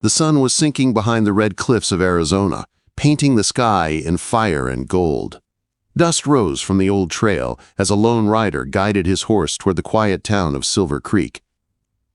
The sun was sinking behind the red cliffs of Arizona, painting the sky in fire and gold. Dust rose from the old trail as a lone rider guided his horse toward the quiet town of Silver Creek.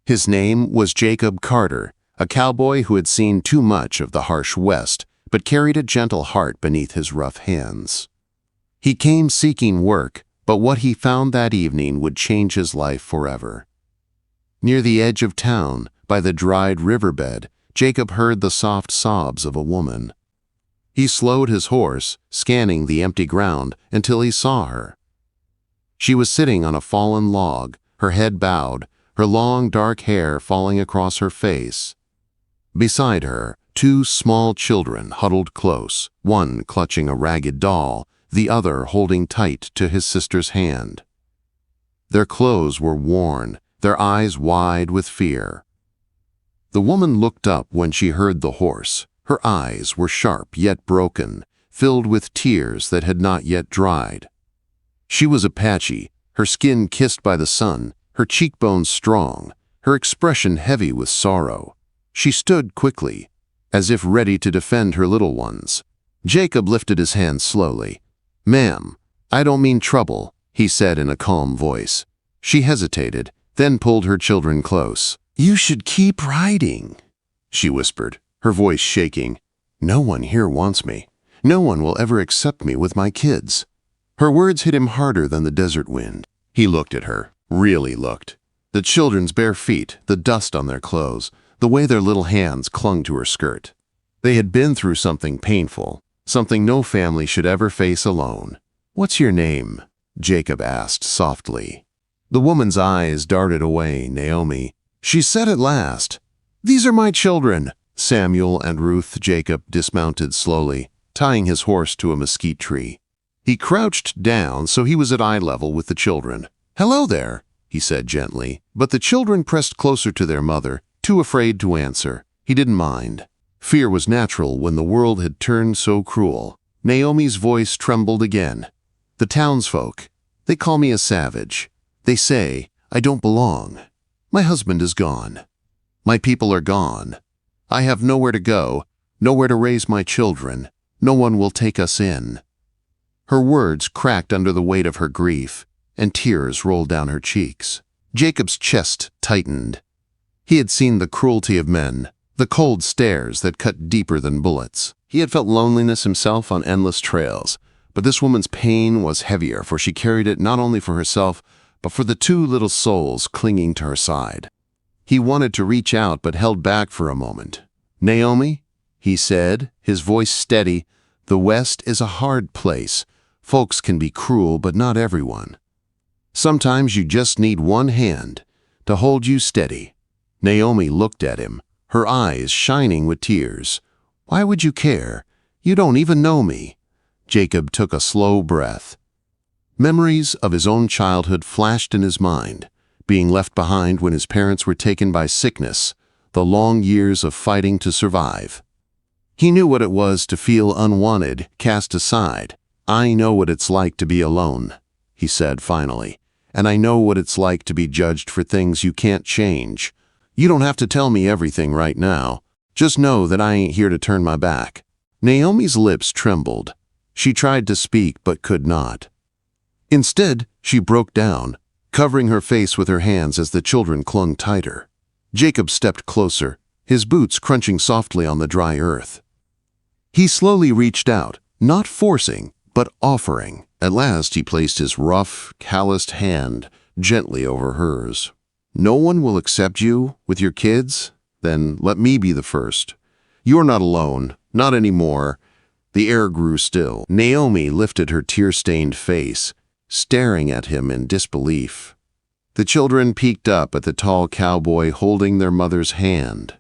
His name was Jacob Carter, a cowboy who had seen too much of the harsh West, but carried a gentle heart beneath his rough hands. He came seeking work, but what he found that evening would change his life forever. Near the edge of town, by the dried riverbed, Jacob heard the soft sobs of a woman. He slowed his horse, scanning the empty ground, until he saw her. She was sitting on a fallen log, her head bowed, her long dark hair falling across her face. Beside her, two small children huddled close, one clutching a ragged doll, the other holding tight to his sister's hand. Their clothes were worn, their eyes wide with fear. The woman looked up when she heard the horse. Her eyes were sharp yet broken, filled with tears that had not yet dried. She was Apache, her skin kissed by the sun, her cheekbones strong, her expression heavy with sorrow. She stood quickly, as if ready to defend her little ones. Jacob lifted his hand slowly. "Ma'am, I don't mean trouble," he said in a calm voice. She hesitated, then pulled her children close. "You should keep riding," she whispered, her voice shaking. "No one here wants me. No one will ever accept me with my kids." Her words hit him harder than the desert wind. He looked at her, really looked. The children's bare feet, the dust on their clothes, the way their little hands clung to her skirt. They had been through something painful, something no family should ever face alone. "What's your name?" Jacob asked softly. The woman's eyes darted away. "Naomi." She said at last. "These are my children." Samuel and Ruth. Jacob dismounted slowly, tying his horse to a mesquite tree. He crouched down so he was at eye level with the children. "Hello there," he said gently, but the children pressed closer to their mother, too afraid to answer. He didn't mind. Fear was natural when the world had turned so cruel. Naomi's voice trembled again. "The townsfolk, they call me a savage. They say I don't belong. My husband is gone. My people are gone. I have nowhere to go, nowhere to raise my children. No one will take us in." Her words cracked under the weight of her grief, and tears rolled down her cheeks. Jacob's chest tightened. He had seen the cruelty of men, the cold stares that cut deeper than bullets. He had felt loneliness himself on endless trails, but this woman's pain was heavier, for she carried it not only for herself, but for the two little souls clinging to her side. He wanted to reach out, but held back for a moment. "Naomi," he said, his voice steady, "the West is a hard place. Folks can be cruel, but not everyone. Sometimes you just need one hand to hold you steady." Naomi looked at him, her eyes shining with tears. "Why would you care? You don't even know me." Jacob took a slow breath. Memories of his own childhood flashed in his mind, being left behind when his parents were taken by sickness, the long years of fighting to survive. He knew what it was to feel unwanted, cast aside. "I know what it's like to be alone," he said finally, "and I know what it's like to be judged for things you can't change. You don't have to tell me everything right now. Just know that I ain't here to turn my back." Naomi's lips trembled. She tried to speak but could not. Instead, she broke down, covering her face with her hands as the children clung tighter. Jacob stepped closer, his boots crunching softly on the dry earth. He slowly reached out, not forcing, but offering. At last he placed his rough, calloused hand gently over hers. "No one will accept you with your kids? Then let me be the first. You're not alone, not anymore." The air grew still. Naomi lifted her tear-stained face, staring at him in disbelief. The children peeked up at the tall cowboy holding their mother's hand.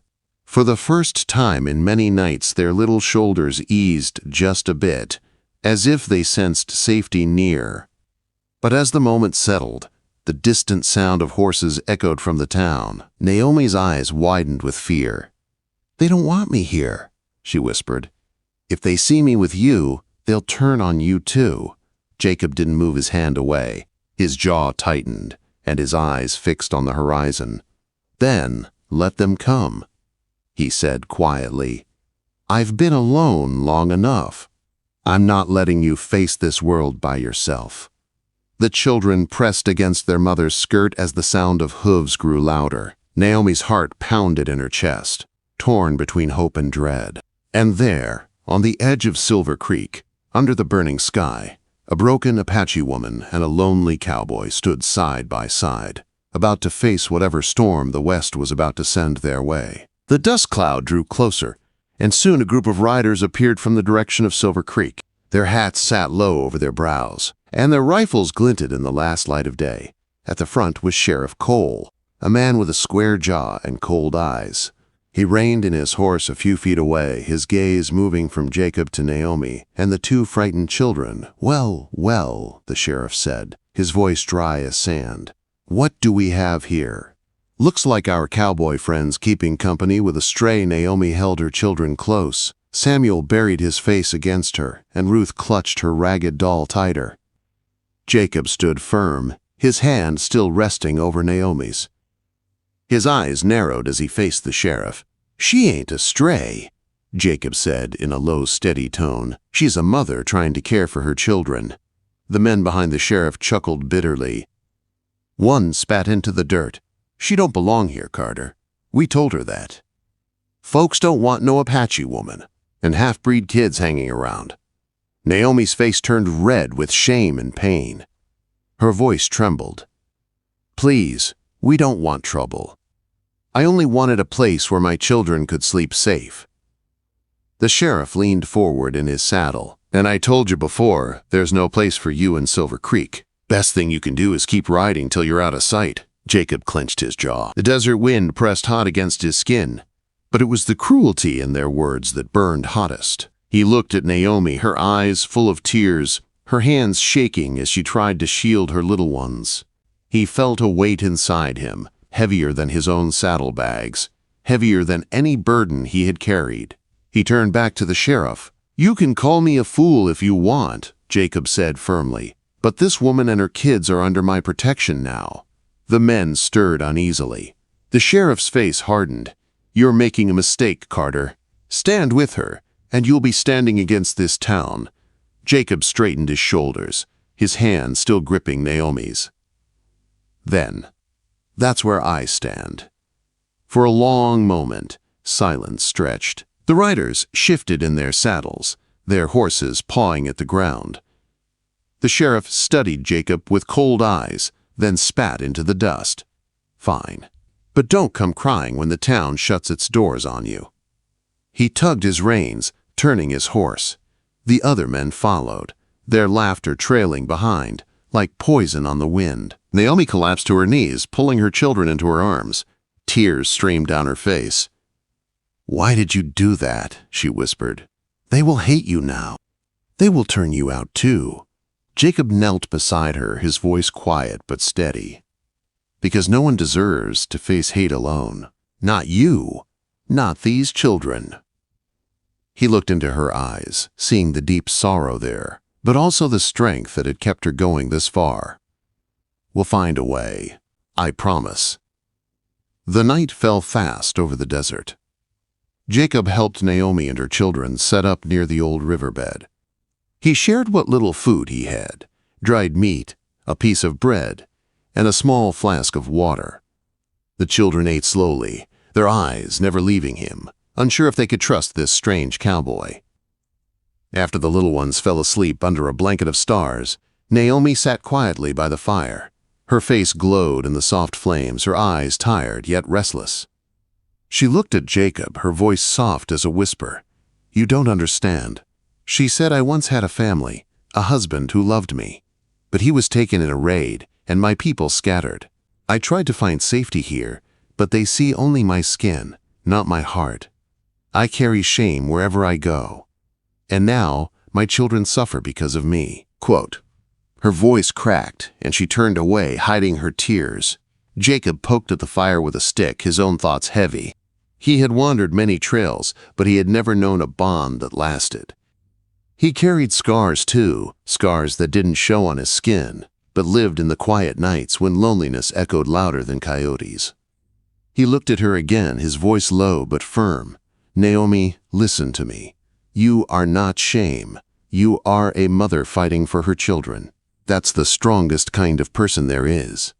For the first time in many nights, their little shoulders eased just a bit, as if they sensed safety near. But as the moment settled, the distant sound of horses echoed from the town. Naomi's eyes widened with fear. "They don't want me here," she whispered. "If they see me with you, they'll turn on you too." Jacob didn't move his hand away. His jaw tightened, and his eyes fixed on the horizon. "Then let them come." he said quietly. "I've been alone long enough. I'm not letting you face this world by yourself." The children pressed against their mother's skirt as the sound of hooves grew louder. Naomi's heart pounded in her chest, torn between hope and dread. And there, on the edge of Silver Creek, under the burning sky, a broken Apache woman and a lonely cowboy stood side by side, about to face whatever storm the West was about to send their way. The dust cloud drew closer, and soon a group of riders appeared from the direction of Silver Creek. Their hats sat low over their brows, and their rifles glinted in the last light of day. At the front was Sheriff Cole, a man with a square jaw and cold eyes. He reined in his horse a few feet away, his gaze moving from Jacob to Naomi and the two frightened children. "Well, well," the sheriff said, his voice dry as sand. "What do we have here?" "Looks like our cowboy friend's keeping company with a stray." Naomi held her children close. Samuel buried his face against her, and Ruth clutched her ragged doll tighter. Jacob stood firm, his hand still resting over Naomi's. His eyes narrowed as he faced the sheriff. "She ain't a stray," Jacob said in a low, steady tone. "She's a mother trying to care for her children." The men behind the sheriff chuckled bitterly. One spat into the dirt. "She don't belong here, Carter. We told her that. Folks don't want no Apache woman, and half-breed kids hanging around." Naomi's face turned red with shame and pain. Her voice trembled. "Please, we don't want trouble. I only wanted a place where my children could sleep safe." The sheriff leaned forward in his saddle. "And I told you before, there's no place for you in Silver Creek. Best thing you can do is keep riding till you're out of sight." Jacob clenched his jaw. The desert wind pressed hot against his skin, but it was the cruelty in their words that burned hottest. He looked at Naomi, her eyes full of tears, her hands shaking as she tried to shield her little ones. He felt a weight inside him, heavier than his own saddlebags, heavier than any burden he had carried. He turned back to the sheriff. "You can call me a fool if you want," Jacob said firmly, "but this woman and her kids are under my protection now." The men stirred uneasily. The sheriff's face hardened. "You're making a mistake, Carter. Stand with her, and you'll be standing against this town." Jacob straightened his shoulders, his hand still gripping Naomi's. "Then, that's where I stand." For a long moment, silence stretched. The riders shifted in their saddles, their horses pawing at the ground. The sheriff studied Jacob with cold eyes, then spat into the dust. "Fine, but don't come crying when the town shuts its doors on you." He tugged his reins, turning his horse. The other men followed, their laughter trailing behind, like poison on the wind. Naomi collapsed to her knees, pulling her children into her arms. Tears streamed down her face. "Why did you do that?" she whispered. "They will hate you now. They will turn you out too." Jacob knelt beside her, his voice quiet but steady. "Because no one deserves to face hate alone. Not you. Not these children." He looked into her eyes, seeing the deep sorrow there, but also the strength that had kept her going this far. "We'll find a way. I promise." The night fell fast over the desert. Jacob helped Naomi and her children set up near the old riverbed. He shared what little food he had, dried meat, a piece of bread, and a small flask of water. The children ate slowly, their eyes never leaving him, unsure if they could trust this strange cowboy. After the little ones fell asleep under a blanket of stars, Naomi sat quietly by the fire. Her face glowed in the soft flames, her eyes tired yet restless. She looked at Jacob, her voice soft as a whisper. "You don't understand." She said, "I once had a family, a husband who loved me. But he was taken in a raid, and my people scattered. I tried to find safety here, but they see only my skin, not my heart. I carry shame wherever I go. And now, my children suffer because of me." Quote. Her voice cracked, and she turned away, hiding her tears. Jacob poked at the fire with a stick, his own thoughts heavy. He had wandered many trails, but he had never known a bond that lasted. He carried scars too, scars that didn't show on his skin, but lived in the quiet nights when loneliness echoed louder than coyotes. He looked at her again, his voice low but firm. "Naomi, listen to me. You are not shame. You are a mother fighting for her children. That's the strongest kind of person there is."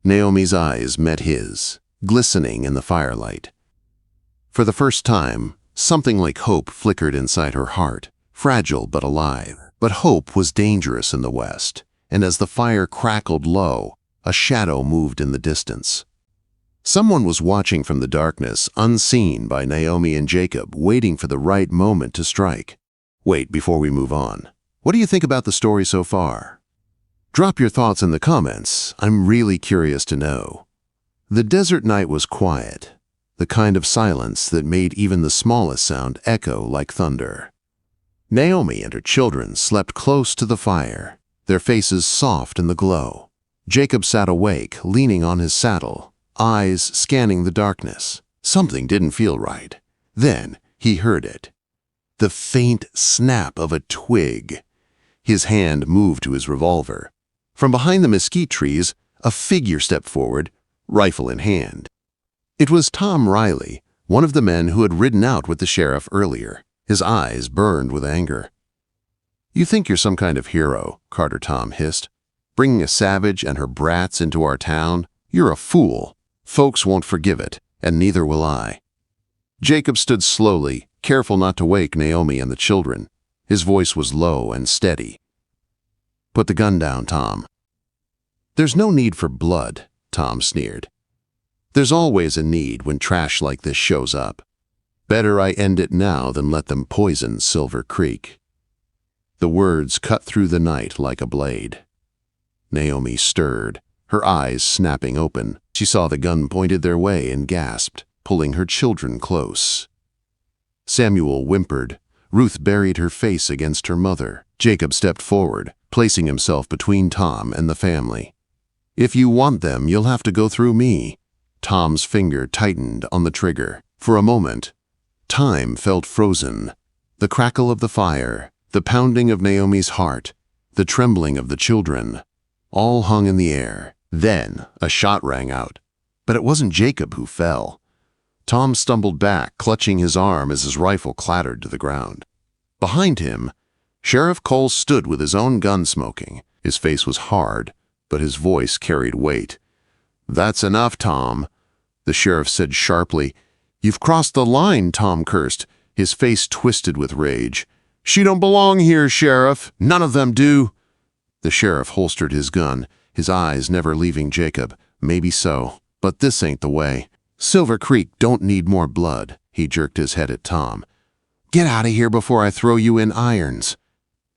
Naomi's eyes met his, glistening in the firelight. For the first time, something like hope flickered inside her heart, fragile but alive. But hope was dangerous in the West, and as the fire crackled low, a shadow moved in the distance. Someone was watching from the darkness, unseen by Naomi and Jacob, waiting for the right moment to strike. Wait, before we move on, what do you think about the story so far? Drop your thoughts in the comments. I'm really curious to know. The desert night was quiet, the kind of silence that made even the smallest sound echo like thunder. Naomi and her children slept close to the fire, their faces soft in the glow. Jacob sat awake, leaning on his saddle, eyes scanning the darkness. Something didn't feel right. Then he heard it. The faint snap of a twig. His hand moved to his revolver. From behind the mesquite trees, a figure stepped forward, rifle in hand. It was Tom Riley, one of the men who had ridden out with the sheriff earlier. His eyes burned with anger. "You think you're some kind of hero," Carter Tom hissed. "Bringing a savage and her brats into our town? You're a fool. Folks won't forgive it, and neither will I." Jacob stood slowly, careful not to wake Naomi and the children. His voice was low and steady. "Put the gun down, Tom." "There's no need for blood," Tom sneered. "There's always a need when trash like this shows up. Better I end it now than let them poison Silver Creek." The words cut through the night like a blade. Naomi stirred, her eyes snapping open. She saw the gun pointed their way and gasped, pulling her children close. Samuel whimpered. Ruth buried her face against her mother. Jacob stepped forward, placing himself between Tom and the family. "If you want them, you'll have to go through me." Tom's finger tightened on the trigger. For a moment, time felt frozen. The crackle of the fire, the pounding of Naomi's heart, the trembling of the children, all hung in the air. Then a shot rang out. But it wasn't Jacob who fell. Tom stumbled back, clutching his arm as his rifle clattered to the ground. Behind him, Sheriff Cole stood with his own gun smoking. His face was hard, but his voice carried weight. "That's enough, Tom," the sheriff said sharply. "You've crossed the line," Tom cursed, his face twisted with rage. "She don't belong here, Sheriff. None of them do." The sheriff holstered his gun, his eyes never leaving Jacob. "Maybe so, but this ain't the way. Silver Creek don't need more blood." He jerked his head at Tom. "Get out of here before I throw you in irons."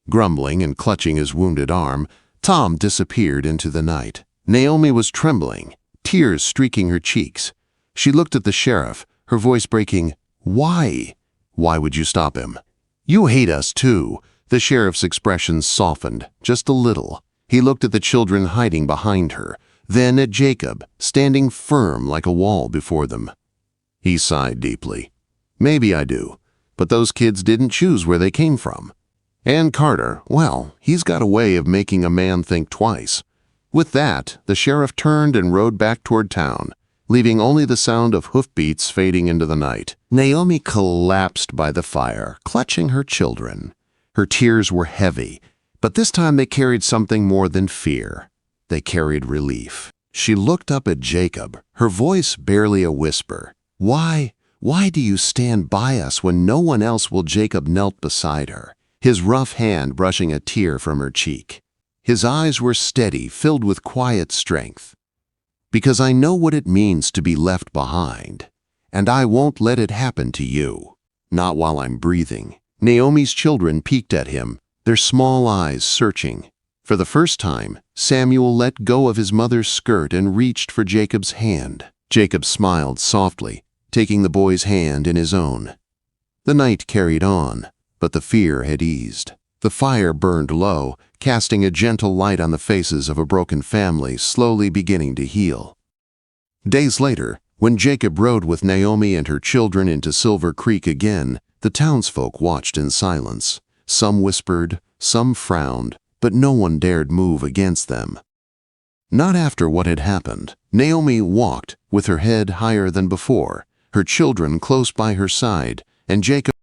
Grumbling and clutching his wounded arm, Tom disappeared into the night. Naomi was trembling, tears streaking her cheeks. She looked at the sheriff, her voice breaking. "Why? Why would you stop him?" "You hate us too." The sheriff's expression softened, just a little. He looked at the children hiding behind her, then at Jacob, standing firm like a wall before them. He sighed deeply. "Maybe I do, but those kids didn't choose where they came from. And Carter, well, he's got a way of making a man think twice." With that, the sheriff turned and rode back toward town, leaving only the sound of hoofbeats fading into the night. Naomi collapsed by the fire, clutching her children. Her tears were heavy, but this time they carried something more than fear. They carried relief. She looked up at Jacob, her voice barely a whisper. Why do you stand by us when no one else will?" Jacob knelt beside her, his rough hand brushing a tear from her cheek. His eyes were steady, filled with quiet strength. "Because I know what it means to be left behind, and I won't let it happen to you. Not while I'm breathing." Naomi's children peeked at him, their small eyes searching. For the first time, Samuel let go of his mother's skirt and reached for Jacob's hand. Jacob smiled softly, taking the boy's hand in his own. The night carried on, but the fear had eased. The fire burned low, casting a gentle light on the faces of a broken family slowly beginning to heal. Days later, when Jacob rode with Naomi and her children into Silver Creek again, the townsfolk watched in silence. Some whispered, some frowned, but no one dared move against them. Not after what had happened. Naomi walked, with her head higher than before, her children close by her side, and Jacob